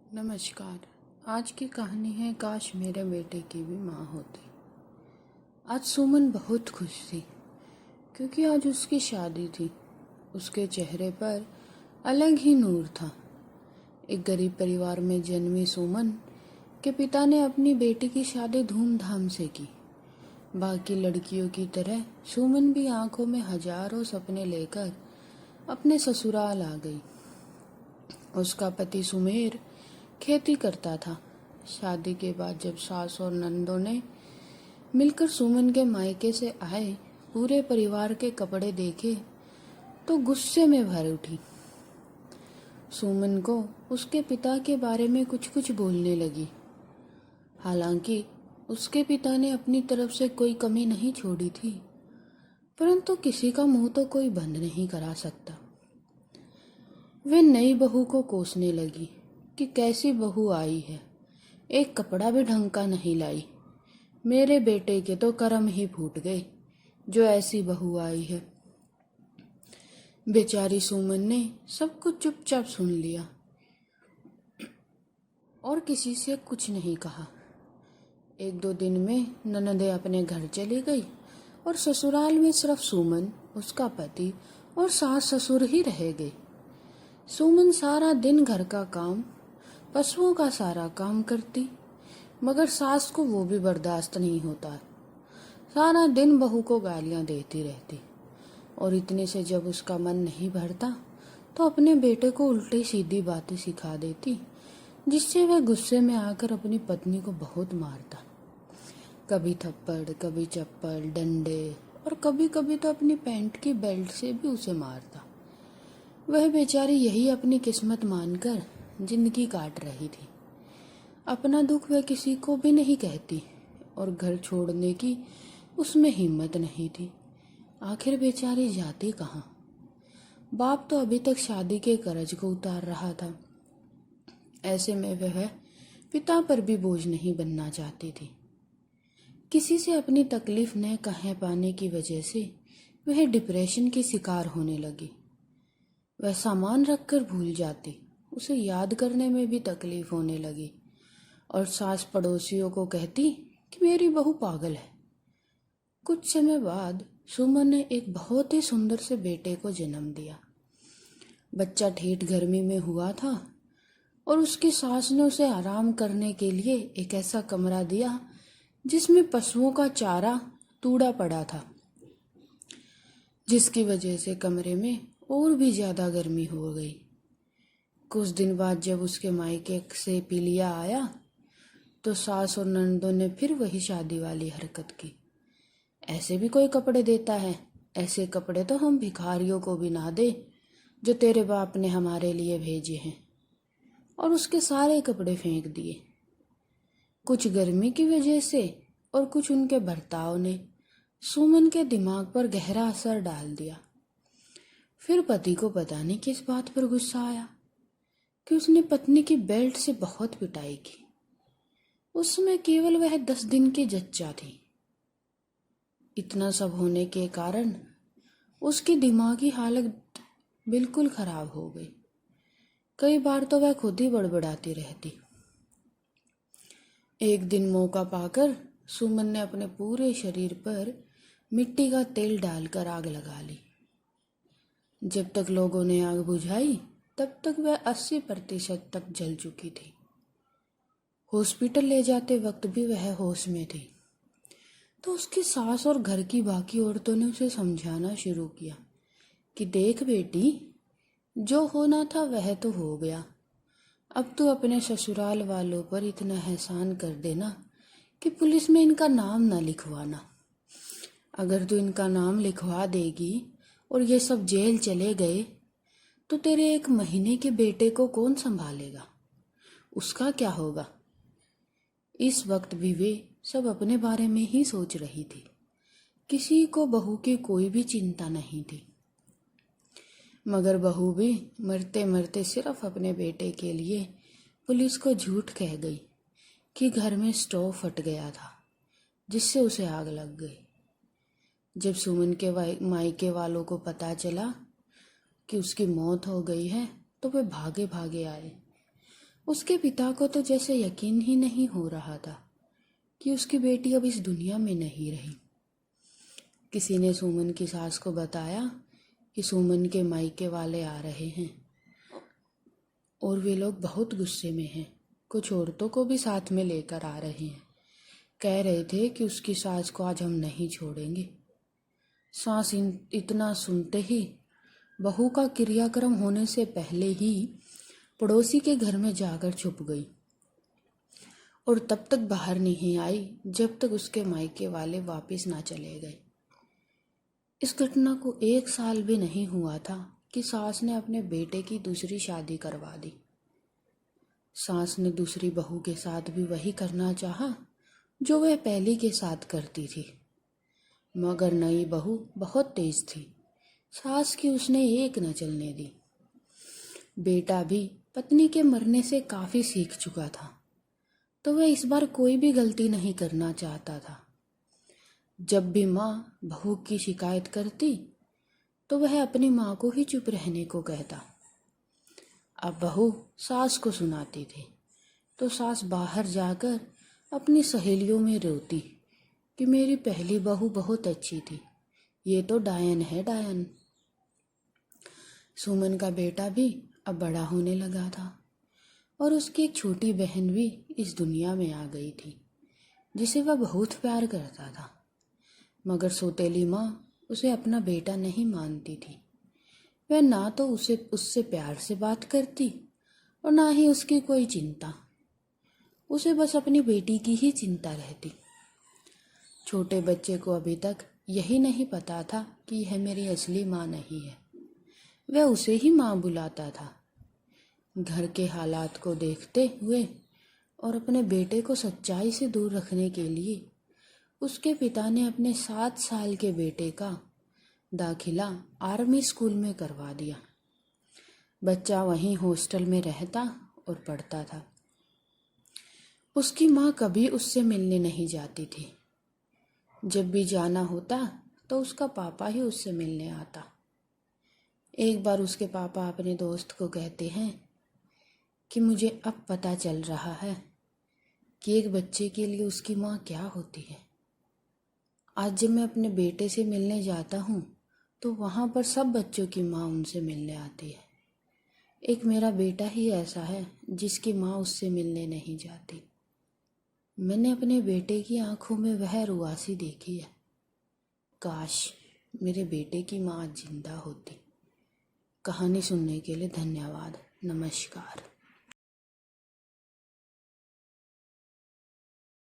नमस्कार। आज की कहानी है काश मेरे बेटे की भी माँ होती। आज सुमन बहुत खुश थी क्योंकि आज उसकी शादी थी। उसके चेहरे पर अलग ही नूर था। एक गरीब परिवार में जन्मी सुमन के पिता ने अपनी बेटी की शादी धूमधाम से की। बाकी लड़कियों की तरह सुमन भी आंखों में हजारों सपने लेकर अपने ससुराल आ गई। उसका पति सुमेर खेती करता था। शादी के बाद जब सास और नंदों ने मिलकर सुमन के मायके से आए पूरे परिवार के कपड़े देखे तो गुस्से में भर उठी। सुमन को उसके पिता के बारे में कुछ कुछ बोलने लगी। हालांकि उसके पिता ने अपनी तरफ से कोई कमी नहीं छोड़ी थी, परंतु किसी का मुंह तो कोई बंद नहीं करा सकता। वे नई बहू को कोसने लगी कि कैसी बहू आई है, एक कपड़ा भी ढंग का नहीं लाई। मेरे बेटे के तो कर्म ही फूट गए जो ऐसी बहू आई है। बेचारी सुमन ने सब कुछ चुपचाप सुन लिया और किसी से कुछ नहीं कहा। एक दो दिन में ननदें अपने घर चली गई और ससुराल में सिर्फ सुमन, उसका पति और सास ससुर ही रह गए। सुमन सारा दिन घर का काम, पशुओं का सारा काम करती, मगर सास को वो भी बर्दाश्त नहीं होता। सारा दिन बहू को गालियां देती रहती और इतने से जब उसका मन नहीं भरता तो अपने बेटे को उल्टी सीधी बातें सिखा देती, जिससे वह गुस्से में आकर अपनी पत्नी को बहुत मारता। कभी थप्पड़, कभी चप्पल, डंडे और कभी कभी तो अपनी पैंट की बेल्ट से भी उसे मारता। वह बेचारी यही अपनी किस्मत मानकर जिंदगी काट रही थी। अपना दुख वह किसी को भी नहीं कहती और घर छोड़ने की उसमें हिम्मत नहीं थी। आखिर बेचारी जाती कहाँ? बाप तो अभी तक शादी के कर्ज को उतार रहा था। ऐसे में वह पिता पर भी बोझ नहीं बनना चाहती थी। किसी से अपनी तकलीफ न कह पाने की वजह से वह डिप्रेशन की शिकार होने लगी। वह सामान रखकर भूल जाती, उसे याद करने में भी तकलीफ होने लगी और सास पड़ोसियों को कहती कि मेरी बहू पागल है। कुछ समय बाद सुमन ने एक बहुत ही सुंदर से बेटे को जन्म दिया। बच्चा ठेठ गर्मी में हुआ था और उसकी सास ने उसे आराम करने के लिए एक ऐसा कमरा दिया जिसमें पशुओं का चारा तूड़ा पड़ा था, जिसकी वजह से कमरे में और भी ज्यादा गर्मी हो गई। कुछ दिन बाद जब उसके मायके से पीलिया आया तो सास और ननदों ने फिर वही शादी वाली हरकत की। ऐसे भी कोई कपड़े देता है? ऐसे कपड़े तो हम भिखारियों को भी ना दे जो तेरे बाप ने हमारे लिए भेजे हैं। और उसके सारे कपड़े फेंक दिए। कुछ गर्मी की वजह से और कुछ उनके बर्ताव ने सुमन के दिमाग पर गहरा असर डाल दिया। फिर पति को पता नहीं किस बात पर गुस्सा आया कि उसने पत्नी की बेल्ट से बहुत पिटाई की। उस समय केवल वह 10 दिन की जच्चा थी। इतना सब होने के कारण उसकी दिमागी हालत बिल्कुल खराब हो गई। कई बार तो वह खुद ही बड़बड़ाती रहती। एक दिन मौका पाकर सुमन ने अपने पूरे शरीर पर मिट्टी का तेल डालकर आग लगा ली। जब तक लोगों ने आग बुझाई तब तक वह 80% तक जल चुकी थी। हॉस्पिटल ले जाते वक्त भी वह होश में थी। तो उसकी सास और घर की बाकी औरतों ने उसे समझाना शुरू किया कि देख बेटी, जो होना था वह तो हो गया। अब तू अपने ससुराल वालों पर इतना एहसान कर देना कि पुलिस में इनका नाम ना लिखवाना। अगर तू इनका नाम लिखवा देगी और ये सब जेल चले गए तो तेरे 1 महीने के बेटे को कौन संभालेगा? उसका क्या होगा? इस वक्त भी वे सब अपने बारे में ही सोच रही थी। किसी को बहू की कोई भी चिंता नहीं थी। मगर बहू भी मरते मरते सिर्फ अपने बेटे के लिए पुलिस को झूठ कह गई कि घर में स्टोव फट गया था जिससे उसे आग लग गई। जब सुमन के मायके वालों को पता चला कि उसकी मौत हो गई है तो वे भागे भागे आए उसके पिता को तो जैसे यकीन ही नहीं हो रहा था कि उसकी बेटी अब इस दुनिया में नहीं रही। किसी ने सुमन की सास को बताया कि सुमन के मायके वाले आ रहे हैं और वे लोग बहुत गुस्से में हैं। कुछ औरतों को भी साथ में लेकर आ रहे हैं। कह रहे थे कि उसकी सास को आज हम नहीं छोड़ेंगे। सास इतना सुनते ही बहू का क्रियाक्रम होने से पहले ही पड़ोसी के घर में जाकर छुप गई और तब तक बाहर नहीं आई जब तक उसके मायके वाले वापस ना चले गए। इस घटना को 1 साल भी नहीं हुआ था कि सास ने अपने बेटे की दूसरी शादी करवा दी। सास ने दूसरी बहू के साथ भी वही करना चाहा जो वह पहली के साथ करती थी, मगर नई बहू बहुत तेज थी। सास की उसने एक न चलने दी। बेटा भी पत्नी के मरने से काफी सीख चुका था, तो वह इस बार कोई भी गलती नहीं करना चाहता था। जब भी माँ बहू की शिकायत करती तो वह अपनी माँ को ही चुप रहने को कहता। अब बहू सास को सुनाती थी तो सास बाहर जाकर अपनी सहेलियों में रोती कि मेरी पहली बहू बहुत अच्छी थी, ये तो डायन है डायन। सुमन का बेटा भी अब बड़ा होने लगा था और उसकी एक छोटी बहन भी इस दुनिया में आ गई थी जिसे वह बहुत प्यार करता था, मगर सौतेली माँ उसे अपना बेटा नहीं मानती थी। वह ना तो उससे प्यार से बात करती और ना ही उसकी कोई चिंता। उसे बस अपनी बेटी की ही चिंता रहती। छोटे बच्चे को अभी तक यही नहीं पता था कि यह मेरी असली माँ नहीं है। वह उसे ही माँ बुलाता था। घर के हालात को देखते हुए और अपने बेटे को सच्चाई से दूर रखने के लिए उसके पिता ने अपने 7 साल के बेटे का दाखिला आर्मी स्कूल में करवा दिया। बच्चा वहीं हॉस्टल में रहता और पढ़ता था। उसकी माँ कभी उससे मिलने नहीं जाती थी। जब भी जाना होता तो उसका पापा ही उससे मिलने आता। एक बार उसके पापा अपने दोस्त को कहते हैं कि मुझे अब पता चल रहा है कि एक बच्चे के लिए उसकी माँ क्या होती है। आज जब मैं अपने बेटे से मिलने जाता हूँ तो वहाँ पर सब बच्चों की माँ उनसे मिलने आती है। एक मेरा बेटा ही ऐसा है जिसकी माँ उससे मिलने नहीं जाती। मैंने अपने बेटे की आंखों में वह रुआसी देखी है। काश मेरे बेटे की माँ जिंदा होती। कहानी सुनने के लिए धन्यवाद। नमस्कार।